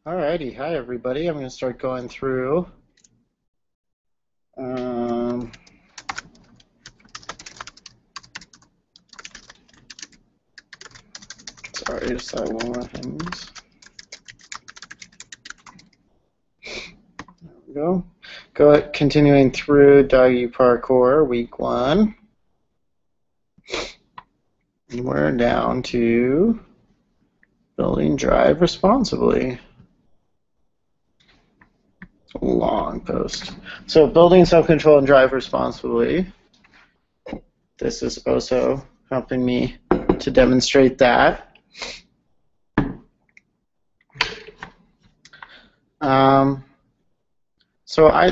Alrighty, hi everybody. I'm going to start going through. Sorry, just one more things. There we go. Continuing through Doggy Parkour, week 1. And we're down to building drive responsibly. Long post. So building self-control and drive responsibly. This is also helping me to demonstrate that.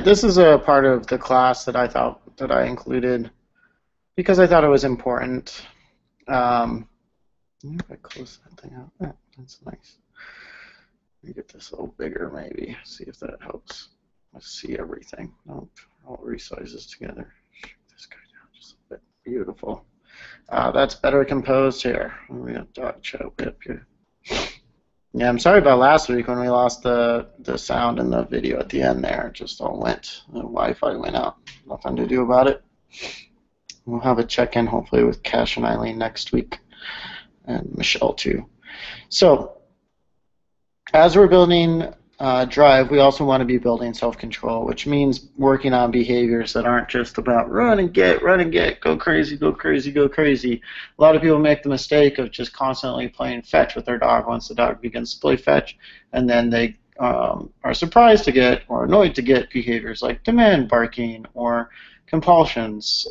This is a part of the class that I thought that I included because I thought it was important. If I close that thing out, that's nice. Let me get this a little bigger, maybe. See if that helps. Let's see everything. Nope, I'll resize this together. Shoot this guy down just a bit. Beautiful. That's better composed here. We got dog choke up here. Yeah, I'm sorry about last week when we lost the sound in the video at the end there. It just all went. The Wi-Fi went out. Nothing to do about it. We'll have a check-in hopefully with Cash and Eileen next week, and Michelle too. So, as we're building drive, we also want to be building self-control, which means working on behaviors that aren't just about run and get, go crazy, go crazy, go crazy. A lot of people make the mistake of just constantly playing fetch with their dog once the dog begins to play fetch, and then they are surprised to get or annoyed to get behaviors like demand barking or compulsions,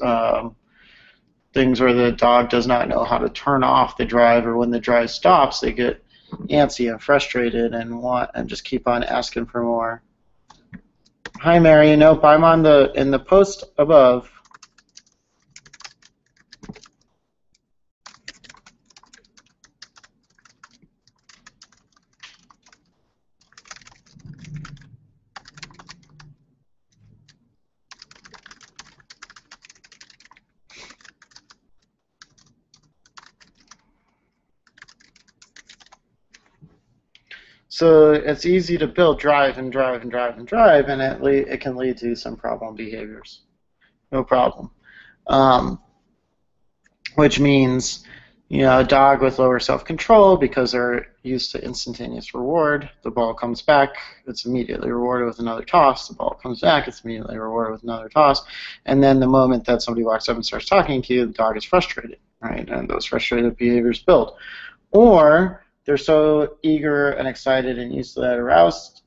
things where the dog does not know how to turn off the drive, or when the drive stops, they get antsy and frustrated and just keep on asking for more. Hi, Mary. Nope, I'm on in the post above. So it's easy to build drive and drive and drive and drive, and it can lead to some problem behaviors. No problem. Which means, a dog with lower self-control, because they're used to instantaneous reward, the ball comes back, it's immediately rewarded with another toss, the ball comes back, it's immediately rewarded with another toss, and then the moment that somebody walks up and starts talking to you, the dog is frustrated, right? And those frustrated behaviors build. Or they're so eager and excited and used to that aroused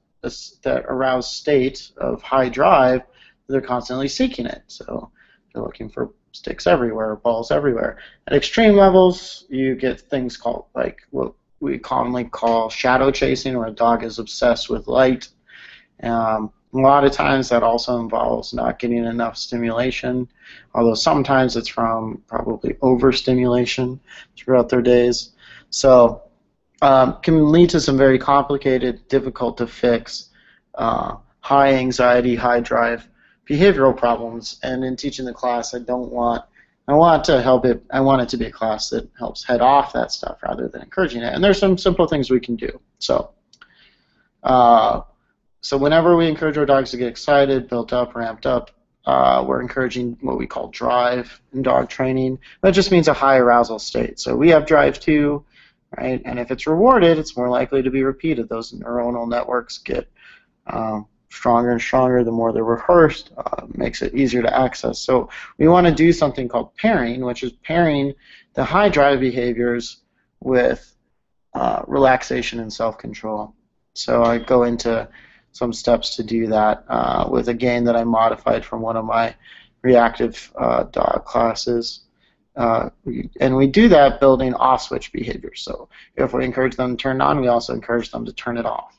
state of high drive, they're constantly seeking it. So they're looking for sticks everywhere, balls everywhere. At extreme levels, you get things called like what we commonly call shadow chasing, where a dog is obsessed with light. A lot of times that also involves not getting enough stimulation, although sometimes it's from probably overstimulation throughout their days. So can lead to some very complicated, difficult to fix, high anxiety, high drive behavioral problems. And in teaching the class, I want it to be a class that helps head off that stuff rather than encouraging it. And there's some simple things we can do. So whenever we encourage our dogs to get excited, built up, ramped up, we're encouraging what we call drive in dog training. That just means a high arousal state. So we have drive too, right? And if it's rewarded, it's more likely to be repeated. Those neuronal networks get stronger and stronger the more they're rehearsed. Makes it easier to access. So we want to do something called pairing, which is pairing the high drive behaviors with relaxation and self-control. So I go into some steps to do that with a game that I modified from one of my reactive dog classes. And we do that building off-switch behaviors. So if we encourage them to turn it on, we also encourage them to turn it off.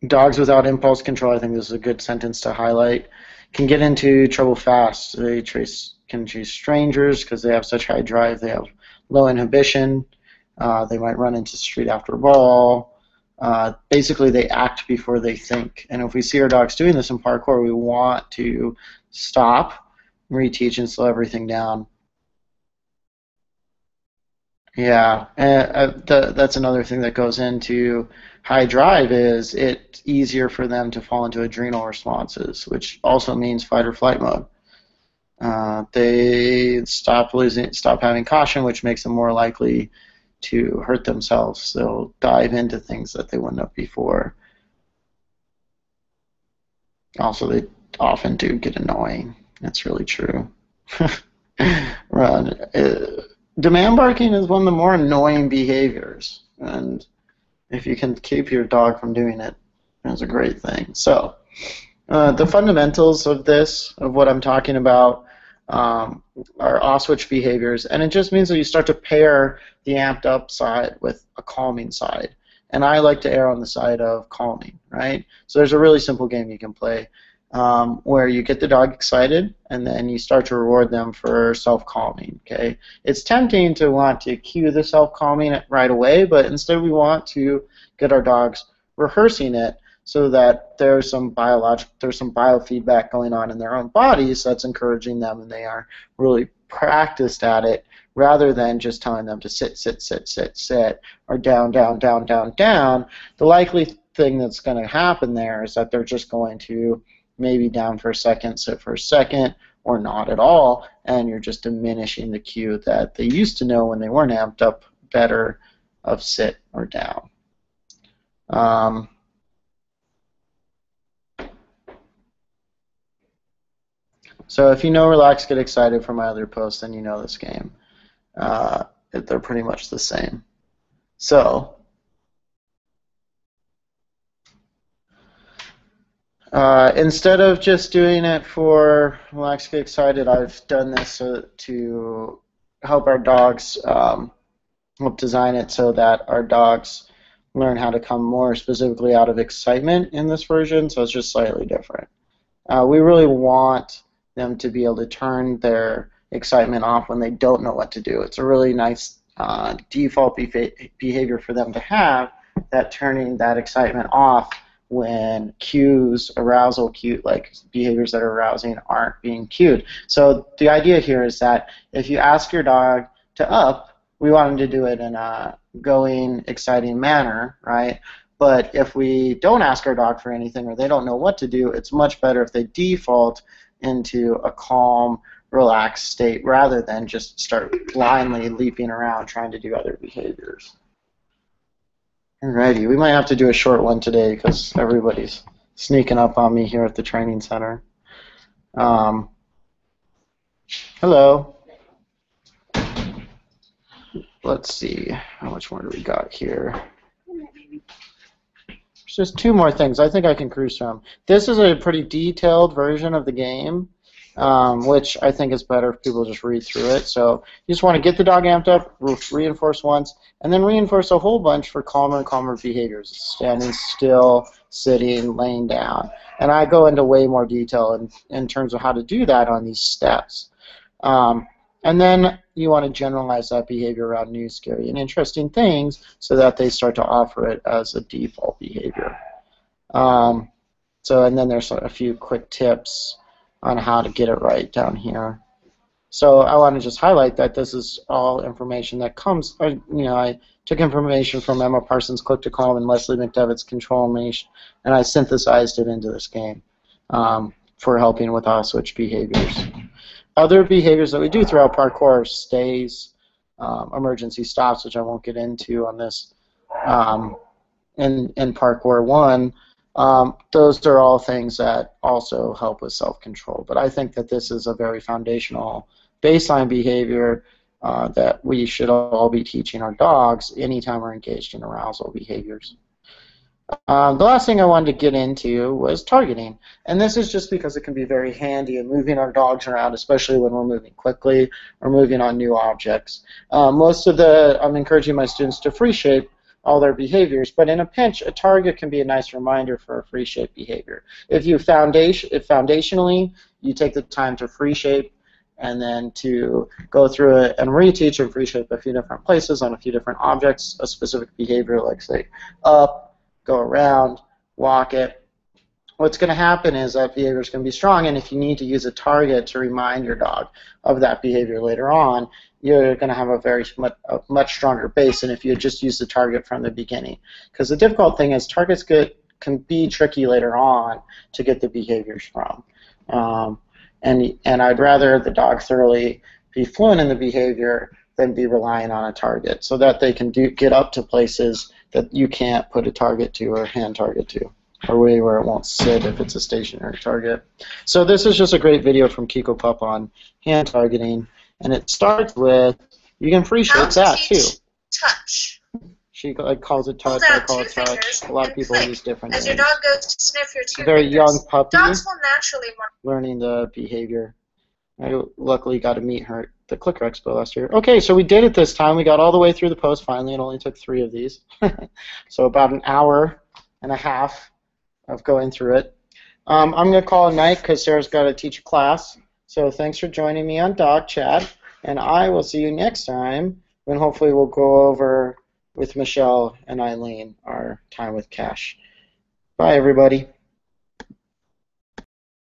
Dogs without impulse control, I think this is a good sentence to highlight, can get into trouble fast. They can chase strangers because they have such high drive. They have low inhibition. They might run into the street after a ball. Basically, they act before they think. And if we see our dogs doing this in parkour, we want to stop, reteach, and slow everything down. Yeah, that's another thing that goes into high drive is it's easier for them to fall into adrenal responses, which also means fight or flight mode. They stop having caution, which makes them more likely to hurt themselves. They'll dive into things that they wouldn't have before. Also, they often do get annoying. That's really true. Run. Demand barking is one of the more annoying behaviors, and if you can keep your dog from doing it, it's a great thing. So, the fundamentals of this, of what I'm talking about, are off-switch behaviors, and it just means that you start to pair the amped up side with a calming side. And I like to err on the side of calming, right? So there's a really simple game you can play where you get the dog excited, and then you start to reward them for self-calming, okay? It's tempting to want to cue the self-calming right away, but instead we want to get our dogs rehearsing it so that there's some biofeedback going on in their own bodies that's encouraging them, and they are really practiced at it rather than just telling them to sit, sit, sit, sit, sit, or down, down, down, down, down. The likely thing that's going to happen there is that they're just going to maybe down for a second, sit for a second, or not at all, and you're just diminishing the cue that they used to know when they weren't amped up better of sit or down. So if you know relax, get excited from my other posts, then you know this game. They're pretty much the same. So instead of just doing it for relax, get excited, I've done this to help our dogs, help design it so that our dogs learn how to come more specifically out of excitement in this version, so it's just slightly different. We really want them to be able to turn their excitement off when they don't know what to do. It's a really nice default behavior for them to have, that turning that excitement off when cues, arousal cue, like behaviors that are arousing, aren't being cued. So the idea here is that if you ask your dog to up, we want them to do it in a going, exciting manner, right? But if we don't ask our dog for anything or they don't know what to do, it's much better if they default into a calm, relaxed state rather than just start blindly leaping around trying to do other behaviors. Alrighty, we might have to do a short one today because everybody's sneaking up on me here at the training center. Hello. Let's see, how much more do we got here? There's just two more things. I think I can cruise through them. This is a pretty detailed version of the game, which I think is better if people just read through it. So you just want to get the dog amped up, reinforce once, and then reinforce a whole bunch for calmer and calmer behaviors. Standing still, sitting, laying down. And I go into way more detail in terms of how to do that on these steps. And then you want to generalize that behavior around new, scary, and interesting things so that they start to offer it as a default behavior. And then there's a few quick tips on how to get it right down here. So I want to just highlight that this is all information that comes, I took information from Emma Parsons' Click to Calm and Leslie McDevitt's Control Animation, and I synthesized it into this game for helping with off-switch behaviors. Other behaviors that we do throughout parkour are stays, emergency stops, which I won't get into on this, in Parkour 1. Those are all things that also help with self-control. But I think that this is a very foundational baseline behavior that we should all be teaching our dogs anytime we're engaged in arousal behaviors. The last thing I wanted to get into was targeting, and this is just because it can be very handy in moving our dogs around, especially when we're moving quickly or moving on new objects. I'm encouraging my students to free shape all their behaviors, but in a pinch, a target can be a nice reminder for a free shape behavior. If foundationally you take the time to free shape and then to go through it and reteach and free shape a few different places on a few different objects, a specific behavior like, say, up, go around, walk it, what's going to happen is that behavior is going to be strong, and if you need to use a target to remind your dog of that behavior later on, you're going to have a much stronger base than if you just use the target from the beginning. Because the difficult thing is targets can be tricky later on to get the behaviors from. And I'd rather the dog thoroughly be fluent in the behavior than be relying on a target, so that they can get up to places that you can't put a target to or hand target to, or where it won't sit if it's a stationary target. So this is just a great video from Kiko Pup on hand targeting, and it starts with, you can appreciate that too. Touch. She calls it touch, I call it touch. A lot of people use different names. As your dog goes to sniff your two Very fingers. young puppy, Dogs will naturally want learning the behavior. I luckily got to meet her at the Clicker Expo last year. Okay, so we did it this time. We got all the way through the post finally. It only took 3 of these. So about an hour and a half of going through it. I'm going to call it a night because Sarah's got to teach a class. So thanks for joining me on Dog Chat, and I will see you next time when hopefully we'll go over with Michelle and Eileen our time with Cash. Bye, everybody.